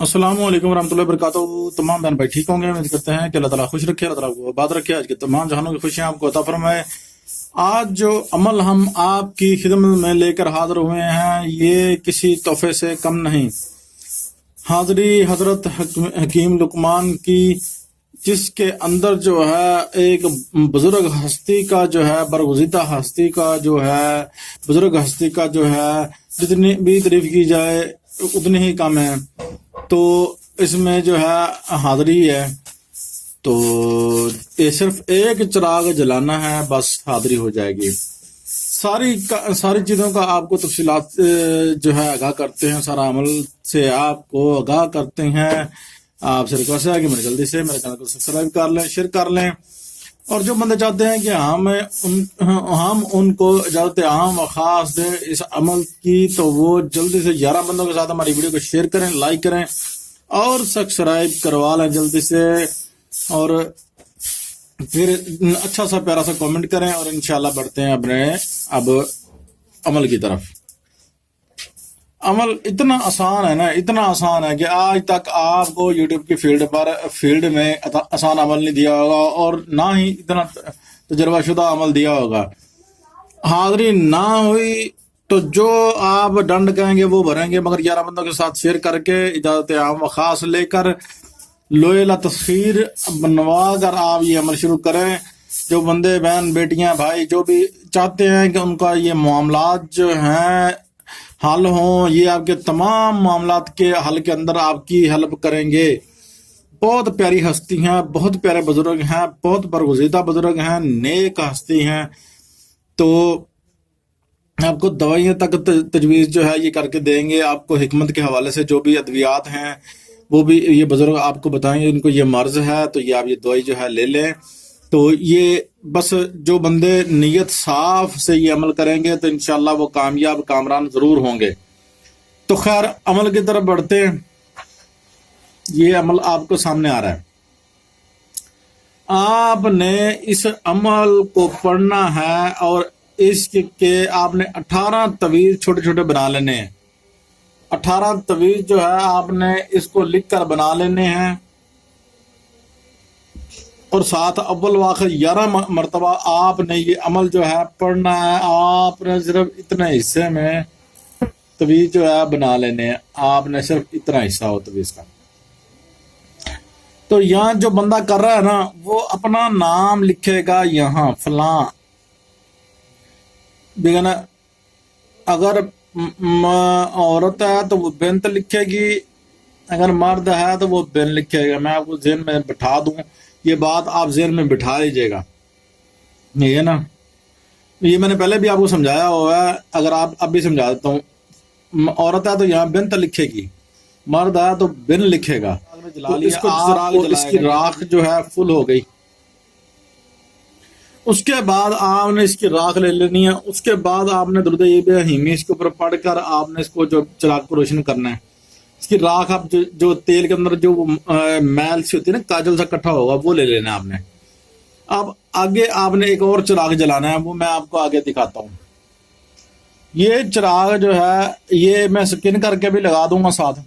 السلام علیکم ورحمۃ اللہ وبرکاتہ. تمام بہن بھائی ٹھیک ہوں گے؟ امید کرتے ہیں کہ اللہ تعالیٰ خوش رکھے، اللہ تعالیٰ کو آباد رکھے، آج کے تمام جہانوں کی خوشیاں آپ کو عطا فرمائے. آج جو عمل ہم آپ کی خدمت میں لے کر حاضر ہوئے ہیں یہ کسی تحفے سے کم نہیں. حاضری حضرت حکیم لقمان کی، جس کے اندر جو ہے ایک بزرگ ہستی کا جو ہے برگزیدہ ہستی کا جو ہے بزرگ ہستی کا جو ہے جتنی بھی تعریف کی جائے اتنی ہی کم ہے. تو اس میں جو ہے حاضری ہے، تو یہ صرف ایک چراغ جلانا ہے، بس حاضری ہو جائے گی. ساری چیزوں کا آپ کو تفصیلات جو ہے آگاہ کرتے ہیں، سارا عمل سے آپ کو آگاہ کرتے ہیں. آپ سے ریکویسٹ ہے کہ میرے جلدی سے میرے چینل کو سبسکرائب کر لیں، شیئر کر لیں. اور جو بندے چاہتے ہیں کہ ہم ان کو اجازت عام و خاص دیں اس عمل کی، تو وہ جلدی سے 11 بندوں کے ساتھ ہماری ویڈیو کو شیئر کریں، لائک کریں اور سبسکرائب کروا لیں جلدی سے. اور پھر اچھا سا پیارا سا کامنٹ کریں اور انشاءاللہ بڑھتے ہیں اپنے اب عمل کی طرف. عمل اتنا آسان ہے نا، اتنا آسان ہے کہ آج تک آپ کو یوٹیوب کی فیلڈ میں آسان عمل نہیں دیا ہوگا، اور نہ ہی اتنا تجربہ شدہ عمل دیا ہوگا. حاضری نہ ہوئی تو جو آپ ڈنڈ کہیں گے وہ بھریں گے، مگر 11 بندوں کے ساتھ شیئر کر کے اجازت عام و خاص لے کر لوہے تصویر بنوا کر آپ یہ عمل شروع کریں. جو بندے بہن بیٹیاں بھائی جو بھی چاہتے ہیں کہ ان کا یہ معاملات جو ہیں حل ہوں، یہ آپ کے تمام معاملات کے حل کے اندر آپ کی ہیلپ کریں گے. بہت پیاری ہستی ہیں، بہت پیارے بزرگ ہیں، بہت برگزیدہ بزرگ ہیں، نیک ہستی ہیں. تو آپ کو دوائیاں تک تجویز جو ہے یہ کر کے دیں گے. آپ کو حکمت کے حوالے سے جو بھی ادویات ہیں وہ بھی یہ بزرگ آپ کو بتائیں گے. ان کو یہ مرض ہے تو یہ آپ یہ دوائی جو ہے لے لیں. تو یہ بس جو بندے نیت صاف سے یہ عمل کریں گے تو انشاءاللہ وہ کامیاب کامران ضرور ہوں گے. تو خیر عمل کی طرف بڑھتے ہیں. یہ عمل آپ کو سامنے آ رہا ہے. آپ نے اس عمل کو پڑھنا ہے اور اس کے آپ نے 18 طویل چھوٹے چھوٹے بنا لینے ہیں. 18 طویل جو ہے آپ نے اس کو لکھ کر بنا لینے ہیں، اور ساتھ اول واخر 11 مرتبہ آپ نے یہ عمل جو ہے پڑھنا ہے. آپ نے صرف اتنے حصے میں طویل جو ہے بنا لینے ہیں. آپ نے صرف اتنا حصہ ہو طویل کا. تو یہاں جو بندہ کر رہا ہے نا وہ اپنا نام لکھے گا یہاں فلاں. اگر عورت ہے تو وہ بنت لکھے گی، اگر مرد ہے تو وہ بن لکھے گا. میں آپ کو ذہن میں بٹھا دوں، یہ بات آپ ذہن میں بٹھا لیجیے گا. یہ ہے نا، یہ میں نے پہلے بھی آپ کو سمجھایا ہوا ہے، اگر آپ اب بھی سمجھا دیتا ہوں. عورت ہے تو یہاں بنت لکھے گی، مرد ہے تو بن لکھے گا. تو اس کی راکھ جو ہے فل ہو گئی. اس کے بعد آپ نے اس کی راکھ لے لینی ہے. اس کے بعد آپ نے درود ابراہیمی اس کے اوپر پڑھ کر آپ نے اس کو جو چراغ کو روشن کرنا ہے. اس کی راکھ آپ جو تیل کے اندر جو میل سی ہوتی ہے نا، کاجل سا اکٹھا ہوگا، وہ لے لینا آپ نے. اب آگے آپ نے ایک اور چراغ جلانا ہے، وہ میں آپ کو آگے دکھاتا ہوں. یہ چراغ جو ہے یہ میں سکن کر کے بھی لگا دوں گا ساتھ.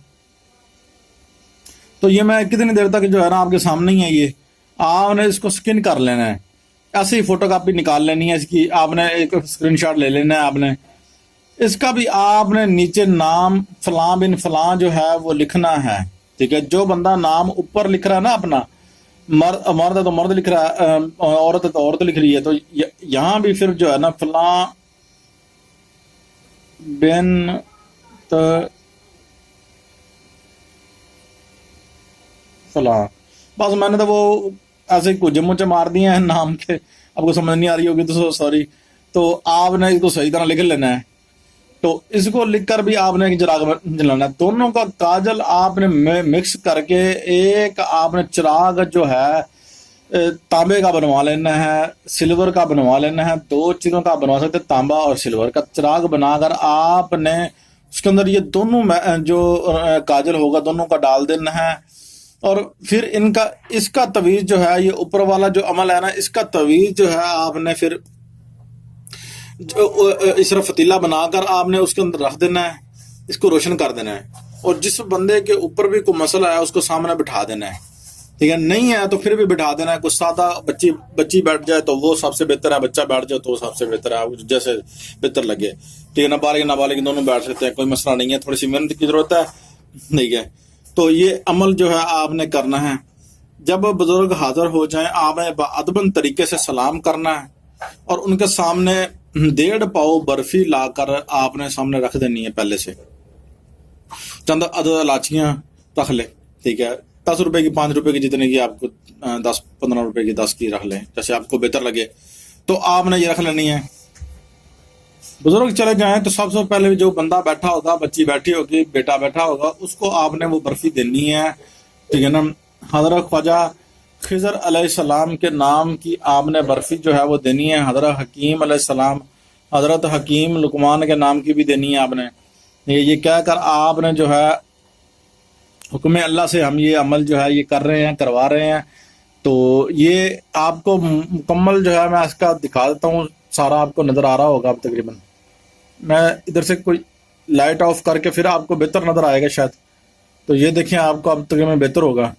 تو یہ میں کتنی دیر تک جو ہے نا آپ کے سامنے ہی ہے. یہ آپ نے اس کو سکن کر لینا ہے، ایسے ہی فوٹو کاپی نکال لینی ہے اس کی. آپ نے ایک اسکرین شاٹ لے لینا ہے. آپ نے اس کا بھی آپ نے نیچے نام فلاں بن فلاں جو ہے وہ لکھنا ہے. ٹھیک ہے، جو بندہ نام اوپر لکھ رہا ہے نا اپنا، مرد ہے تو مرد لکھ رہا ہے، عورت ہے تو عورت لکھ رہی ہے، تو یہاں بھی پھر جو ہے نا فلاں بن فلاں. بس میں نے تو وہ ایسے کچھ مچے مار دیے ہیں نام کے، آپ کو سمجھ نہیں آ رہی ہوگی تو سوری. تو آپ نے اس کو صحیح طرح لکھ لینا ہے. تو اس کو لکھ کر بھی آپ نے ایک چراغ جلانا ہے. دونوں کا کاجل آپ نے مکس کر کے ایک آپ نے چراغ جو ہے تانبے کا بنوا لینا ہے، سلور کا بنوا لینا ہے. 2 چیزوں کا بنوا سکتے، تانبا اور سلور کا. چراغ بنا کر آپ نے اس کے اندر یہ دونوں جو کاجل ہوگا دونوں کا ڈال دینا ہے. اور پھر اس کا تویز جو ہے، یہ اوپر والا جو عمل ہے نا، اس کا تویز جو ہے آپ نے پھر اس طرح فتیلہ بنا کر آپ نے اس کے اندر رکھ دینا ہے. اس کو روشن کر دینا ہے. اور جس بندے کے اوپر بھی کوئی مسئلہ ہے اس کو سامنے بٹھا دینا ہے، ٹھیک ہے، نہیں ہے تو پھر بھی بٹھا دینا ہے. کچھ سادہ بچی بیٹھ جائے تو وہ سب سے بہتر ہے، بچہ بیٹھ جائے تو وہ سب سے بہتر ہے، جیسے بہتر لگے، ٹھیک ہے. نابالغ دونوں بیٹھ سکتے ہیں، کوئی مسئلہ نہیں ہے، تھوڑی سی محنت کی ضرورت ہے، ٹھیک ہے. تو یہ عمل جو ہے آپ نے کرنا ہے. جب بزرگ حاضر ہو جائیں آپ نے باادباً طریقے سے سلام کرنا ہے اور ان کے سامنے 1.5 پاؤ برفی لا کر آپ نے سامنے رکھ دینی ہے. پہلے سے چند عدد الائچیاں رکھ لیں، ٹھیک ہے. 10 روپے کی، 5 روپے کی، جتنے کی آپ کو 10-15 روپے کی 10 کی رکھ لیں، جیسے آپ کو بہتر لگے. تو آپ نے یہ رکھ لینی ہے. بزرگ چلے جائیں تو سب سے پہلے جو بندہ بیٹھا ہوگا، بچی بیٹھی ہوگی، بیٹا بیٹھا ہوگا، اس کو آپ نے وہ برفی دینی ہے، ٹھیک ہے نا. حضرت خواجہ خضر علیہ السلام کے نام کی آپ نے برفی جو ہے وہ دینی ہے. حضرت حکیم علیہ السلام، حضرت حکیم لقمان کے نام کی بھی دینی ہے آپ نے. یہ کہہ کر آپ نے جو ہے حکم اللہ سے ہم یہ عمل جو ہے یہ کر رہے ہیں، کروا رہے ہیں. تو یہ آپ کو مکمل جو ہے میں اس کا دکھا دیتا ہوں، سارا آپ کو نظر آ رہا ہوگا. اب تقریباً میں ادھر سے کوئی لائٹ آف کر کے پھر آپ کو بہتر نظر آئے گا شاید. تو یہ دیکھیں آپ کو اب تقریباً بہتر ہوگا.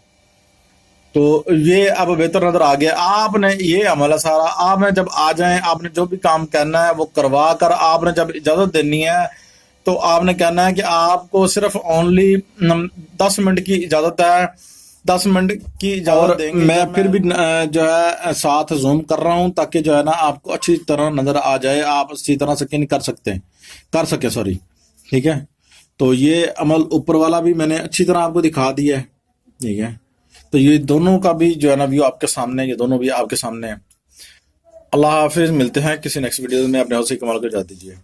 تو یہ اب بہتر نظر آ گیا. آپ نے یہ عمل ہے سارا، آپ نے جب آ جائیں، آپ نے جو بھی کام کرنا ہے وہ کروا کر آپ نے جب اجازت دینی ہے تو آپ نے کہنا ہے کہ آپ کو صرف اونلی 10 منٹ کی اجازت ہے، 10 منٹ کی اجازت دیں گے. میں پھر بھی جو ہے ساتھ زوم کر رہا ہوں تاکہ جو ہے نا آپ کو اچھی طرح نظر آ جائے، آپ اچھی طرح سکین کر سکے سوری، ٹھیک ہے. تو یہ عمل اوپر والا بھی میں نے اچھی طرح آپ کو دکھا دیا ہے، ٹھیک ہے. تو یہ دونوں کا بھی جو ہے نا ویو آپ کے سامنے، یہ دونوں بھی آپ کے سامنے ہیں. اللہ حافظ، ملتے ہیں کسی نیکسٹ ویڈیو میں. اپنے حوصلے کمال کو اجازت دیجیے.